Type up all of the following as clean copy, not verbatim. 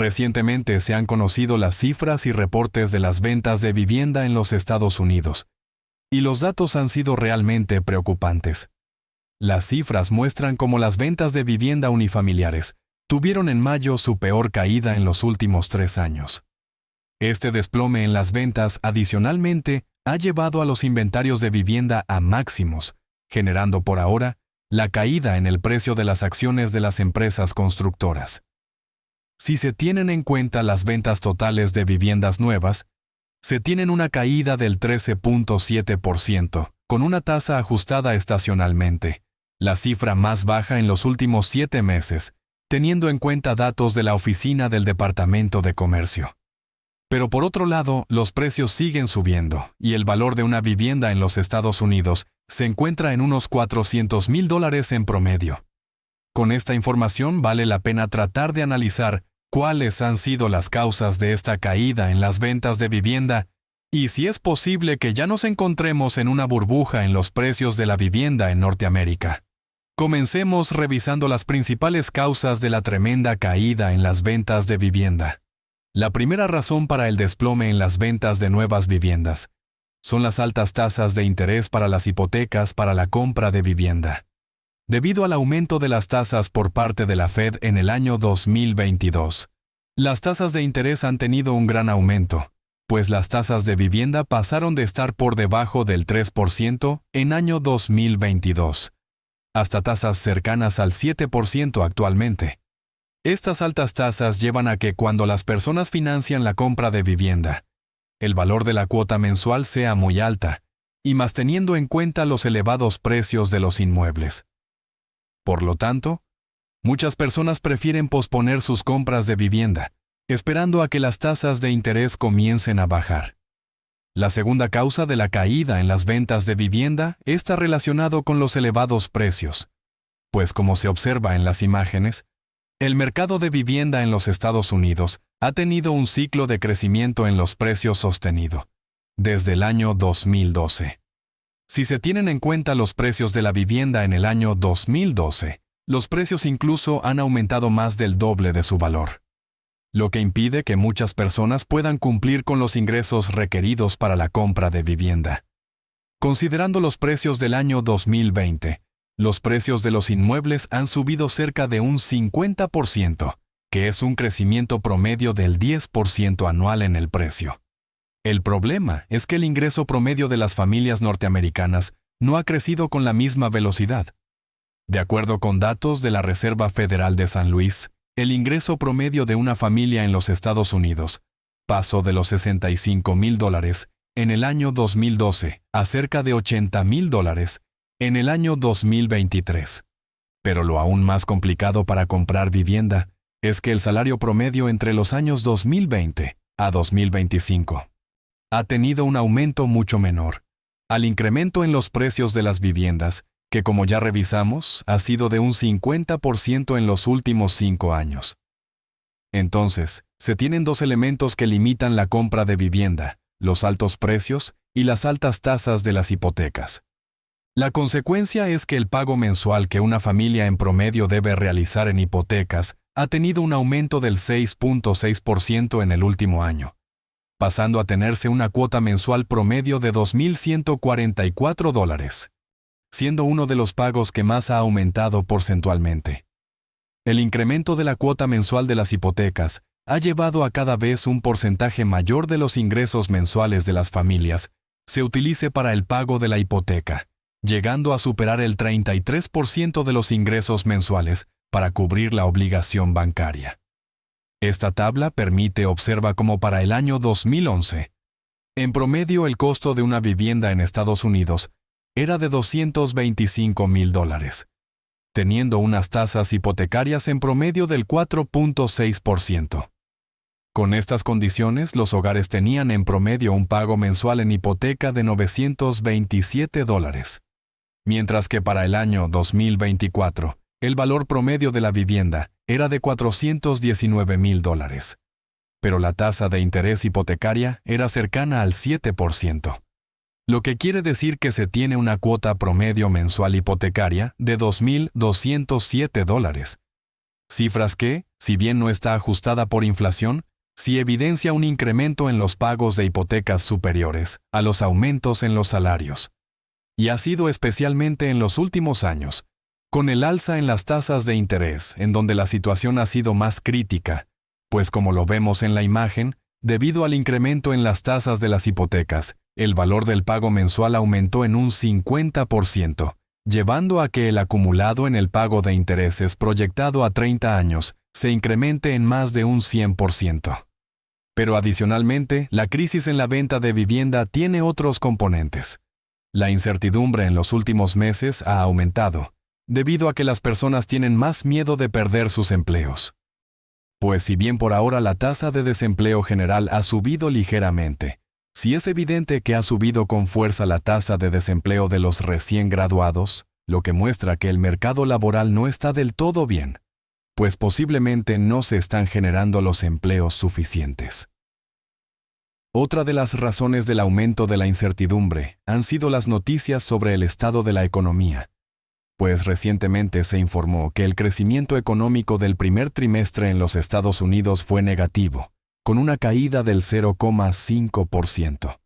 Recientemente se han conocido las cifras y reportes de las ventas de vivienda en los Estados Unidos, y los datos han sido realmente preocupantes. Las cifras muestran cómo las ventas de vivienda unifamiliares tuvieron en mayo su peor caída en los últimos 3 años. Este desplome en las ventas, adicionalmente, ha llevado a los inventarios de vivienda a máximos, generando por ahora la caída en el precio de las acciones de las empresas constructoras. Si se tienen en cuenta las ventas totales de viviendas nuevas, se tienen una caída del 13.7%, con una tasa ajustada estacionalmente, la cifra más baja en los últimos 7 meses, teniendo en cuenta datos de la Oficina del Departamento de Comercio. Pero por otro lado, los precios siguen subiendo, y el valor de una vivienda en los Estados Unidos se encuentra en unos $400,000 en promedio. Con esta información vale la pena tratar de analizar cuáles han sido las causas de esta caída en las ventas de vivienda y si es posible que ya nos encontremos en una burbuja en los precios de la vivienda en Norteamérica. Comencemos revisando las principales causas de la tremenda caída en las ventas de vivienda. La primera razón para el desplome en las ventas de nuevas viviendas son las altas tasas de interés para las hipotecas para la compra de vivienda. Debido al aumento de las tasas por parte de la Fed en el año 2022, las tasas de interés han tenido un gran aumento, pues las tasas de vivienda pasaron de estar por debajo del 3% en año 2022, hasta tasas cercanas al 7% actualmente. Estas altas tasas llevan a que cuando las personas financian la compra de vivienda, el valor de la cuota mensual sea muy alta, y más teniendo en cuenta los elevados precios de los inmuebles. Por lo tanto, muchas personas prefieren posponer sus compras de vivienda, esperando a que las tasas de interés comiencen a bajar. La segunda causa de la caída en las ventas de vivienda está relacionado con los elevados precios, pues como se observa en las imágenes, el mercado de vivienda en los Estados Unidos ha tenido un ciclo de crecimiento en los precios sostenido, desde el año 2012. Si se tienen en cuenta los precios de la vivienda en el año 2012, los precios incluso han aumentado más del doble de su valor, lo que impide que muchas personas puedan cumplir con los ingresos requeridos para la compra de vivienda. Considerando los precios del año 2020, los precios de los inmuebles han subido cerca de un 50%, que es un crecimiento promedio del 10% anual en el precio. El problema es que el ingreso promedio de las familias norteamericanas no ha crecido con la misma velocidad. De acuerdo con datos de la Reserva Federal de San Luis, el ingreso promedio de una familia en los Estados Unidos pasó de los $65,000 en el año 2012 a cerca de $80,000 en el año 2023. Pero lo aún más complicado para comprar vivienda es que el salario promedio entre los años 2020 a 2025 ha tenido un aumento mucho menor, al incremento en los precios de las viviendas, que como ya revisamos, ha sido de un 50% en los últimos 5 años. Entonces, se tienen 2 elementos que limitan la compra de vivienda: los altos precios y las altas tasas de las hipotecas. La consecuencia es que el pago mensual que una familia en promedio debe realizar en hipotecas ha tenido un aumento del 6.6% en el último año, pasando a tenerse una cuota mensual promedio de $2,144, siendo uno de los pagos que más ha aumentado porcentualmente. El incremento de la cuota mensual de las hipotecas ha llevado a cada vez un porcentaje mayor de los ingresos mensuales de las familias se utilice para el pago de la hipoteca, llegando a superar el 33% de los ingresos mensuales para cubrir la obligación bancaria. Esta tabla observa cómo para el año 2011, en promedio el costo de una vivienda en Estados Unidos era de $225,000, teniendo unas tasas hipotecarias en promedio del 4.6%. Con estas condiciones, los hogares tenían en promedio un pago mensual en hipoteca de $927, mientras que para el año 2024, el valor promedio de la vivienda era de $419,000, pero la tasa de interés hipotecaria era cercana al 7%, lo que quiere decir que se tiene una cuota promedio mensual hipotecaria de $2,207, cifras que, si bien no está ajustada por inflación, sí evidencia un incremento en los pagos de hipotecas superiores a los aumentos en los salarios. Y ha sido especialmente en los últimos años, con el alza en las tasas de interés, en donde la situación ha sido más crítica, pues como lo vemos en la imagen, debido al incremento en las tasas de las hipotecas, el valor del pago mensual aumentó en un 50%, llevando a que el acumulado en el pago de intereses proyectado a 30 años se incremente en más de un 100%. Pero adicionalmente, la crisis en la venta de vivienda tiene otros componentes. La incertidumbre en los últimos meses ha aumentado, debido a que las personas tienen más miedo de perder sus empleos. Pues si bien por ahora la tasa de desempleo general ha subido ligeramente, sí es evidente que ha subido con fuerza la tasa de desempleo de los recién graduados, lo que muestra que el mercado laboral no está del todo bien, pues posiblemente no se están generando los empleos suficientes. Otra de las razones del aumento de la incertidumbre han sido las noticias sobre el estado de la economía, pues recientemente se informó que el crecimiento económico del primer trimestre en los Estados Unidos fue negativo, con una caída del 0,5%,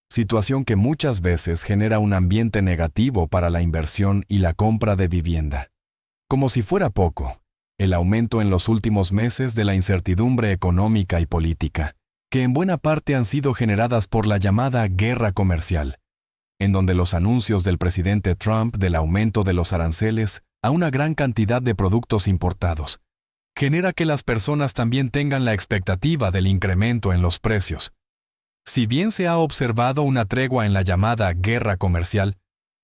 situación que muchas veces genera un ambiente negativo para la inversión y la compra de vivienda. Como si fuera poco, el aumento en los últimos meses de la incertidumbre económica y política, que en buena parte han sido generadas por la llamada guerra comercial, en donde los anuncios del presidente Trump del aumento de los aranceles a una gran cantidad de productos importados, genera que las personas también tengan la expectativa del incremento en los precios. Si bien se ha observado una tregua en la llamada guerra comercial,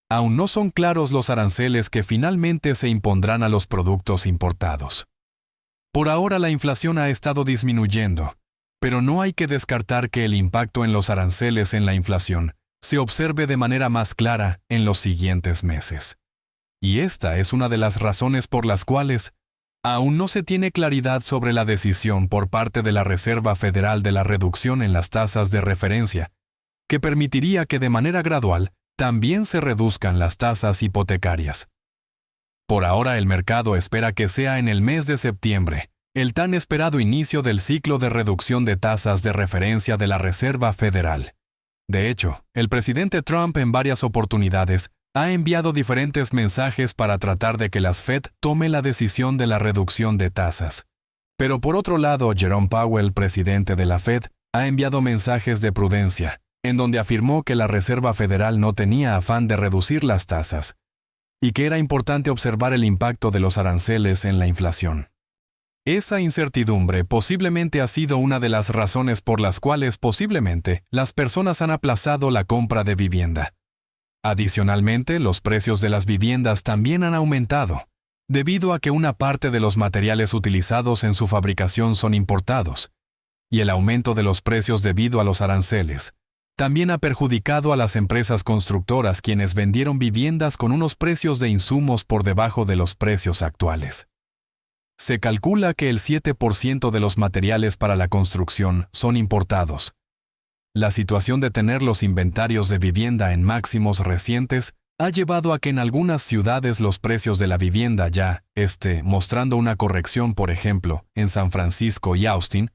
aún no son claros los aranceles que finalmente se impondrán a los productos importados. Por ahora la inflación ha estado disminuyendo, pero no hay que descartar que el impacto en los aranceles en la inflación se observe de manera más clara en los siguientes meses. Y esta es una de las razones por las cuales aún no se tiene claridad sobre la decisión por parte de la Reserva Federal de la reducción en las tasas de referencia, que permitiría que de manera gradual también se reduzcan las tasas hipotecarias. Por ahora el mercado espera que sea en el mes de septiembre, el tan esperado inicio del ciclo de reducción de tasas de referencia de la Reserva Federal. De hecho, el presidente Trump en varias oportunidades ha enviado diferentes mensajes para tratar de que la Fed tome la decisión de la reducción de tasas. Pero por otro lado, Jerome Powell, presidente de la Fed, ha enviado mensajes de prudencia, en donde afirmó que la Reserva Federal no tenía afán de reducir las tasas, y que era importante observar el impacto de los aranceles en la inflación. Esa incertidumbre posiblemente ha sido una de las razones por las cuales posiblemente las personas han aplazado la compra de vivienda. Adicionalmente, los precios de las viviendas también han aumentado, debido a que una parte de los materiales utilizados en su fabricación son importados, y el aumento de los precios debido a los aranceles también ha perjudicado a las empresas constructoras quienes vendieron viviendas con unos precios de insumos por debajo de los precios actuales. Se calcula que el 7% de los materiales para la construcción son importados. La situación de tener los inventarios de vivienda en máximos recientes ha llevado a que en algunas ciudades los precios de la vivienda ya mostrando una corrección, por ejemplo, en San Francisco y Austin,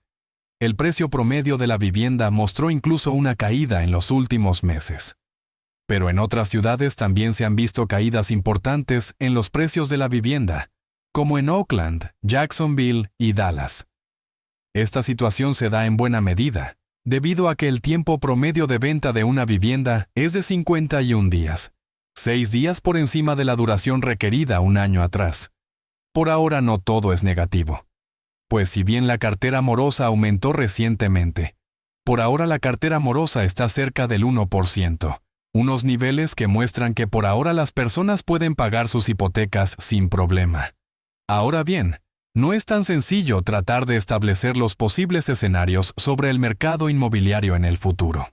el precio promedio de la vivienda mostró incluso una caída en los últimos meses. Pero en otras ciudades también se han visto caídas importantes en los precios de la vivienda, como en Oakland, Jacksonville y Dallas. Esta situación se da en buena medida, debido a que el tiempo promedio de venta de una vivienda es de 51 días, 6 días por encima de la duración requerida un año atrás. Por ahora no todo es negativo, pues si bien la cartera morosa aumentó recientemente, por ahora la cartera morosa está cerca del 1%, unos niveles que muestran que por ahora las personas pueden pagar sus hipotecas sin problema. Ahora bien, no es tan sencillo tratar de establecer los posibles escenarios sobre el mercado inmobiliario en el futuro.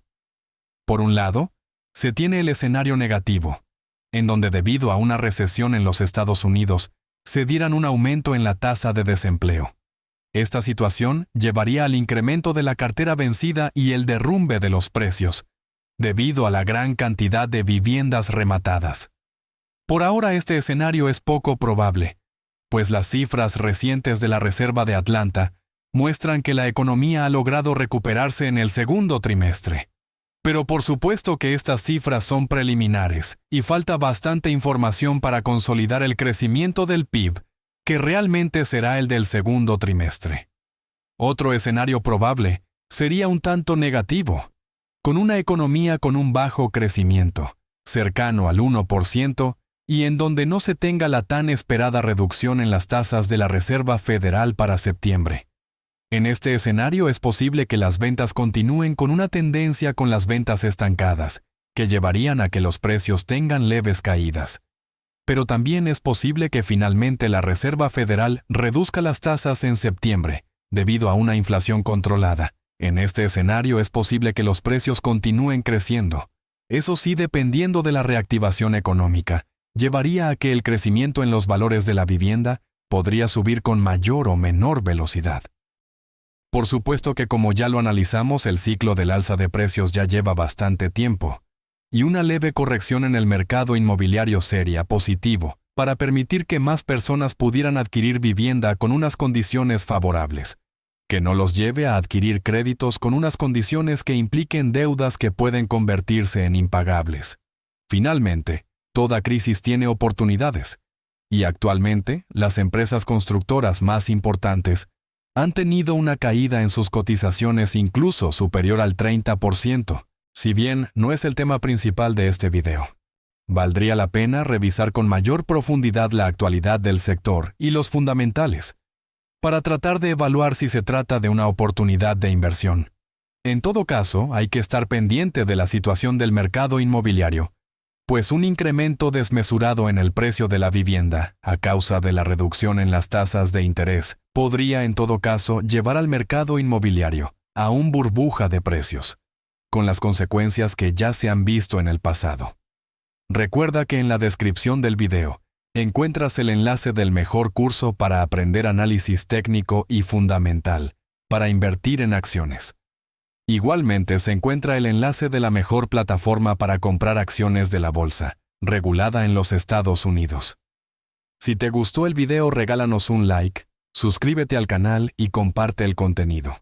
Por un lado, se tiene el escenario negativo, en donde debido a una recesión en los Estados Unidos, se dieran un aumento en la tasa de desempleo. Esta situación llevaría al incremento de la cartera vencida y el derrumbe de los precios, debido a la gran cantidad de viviendas rematadas. Por ahora este escenario es poco probable, pues las cifras recientes de la Reserva de Atlanta muestran que la economía ha logrado recuperarse en el segundo trimestre. Pero por supuesto que estas cifras son preliminares y falta bastante información para consolidar el crecimiento del PIB, que realmente será el del segundo trimestre. Otro escenario probable sería un tanto negativo, con una economía con un bajo crecimiento, cercano al 1%, y en donde no se tenga la tan esperada reducción en las tasas de la Reserva Federal para septiembre. En este escenario es posible que las ventas continúen con una tendencia con las ventas estancadas, que llevarían a que los precios tengan leves caídas. Pero también es posible que finalmente la Reserva Federal reduzca las tasas en septiembre, debido a una inflación controlada. En este escenario es posible que los precios continúen creciendo. Eso sí, dependiendo de la reactivación económica, llevaría a que el crecimiento en los valores de la vivienda podría subir con mayor o menor velocidad. Por supuesto que como ya lo analizamos, el ciclo del alza de precios ya lleva bastante tiempo, y una leve corrección en el mercado inmobiliario sería positivo para permitir que más personas pudieran adquirir vivienda con unas condiciones favorables, que no los lleve a adquirir créditos con unas condiciones que impliquen deudas que pueden convertirse en impagables. Finalmente, toda crisis tiene oportunidades, y actualmente las empresas constructoras más importantes han tenido una caída en sus cotizaciones incluso superior al 30%, si bien no es el tema principal de este video. Valdría la pena revisar con mayor profundidad la actualidad del sector y los fundamentales, para tratar de evaluar si se trata de una oportunidad de inversión. En todo caso, hay que estar pendiente de la situación del mercado inmobiliario, pues un incremento desmesurado en el precio de la vivienda, a causa de la reducción en las tasas de interés, podría en todo caso llevar al mercado inmobiliario a un burbuja de precios, con las consecuencias que ya se han visto en el pasado. Recuerda que en la descripción del video encuentras el enlace del mejor curso para aprender análisis técnico y fundamental para invertir en acciones. Igualmente se encuentra el enlace de la mejor plataforma para comprar acciones de la bolsa, regulada en los Estados Unidos. Si te gustó el video, regálanos un like, suscríbete al canal y comparte el contenido.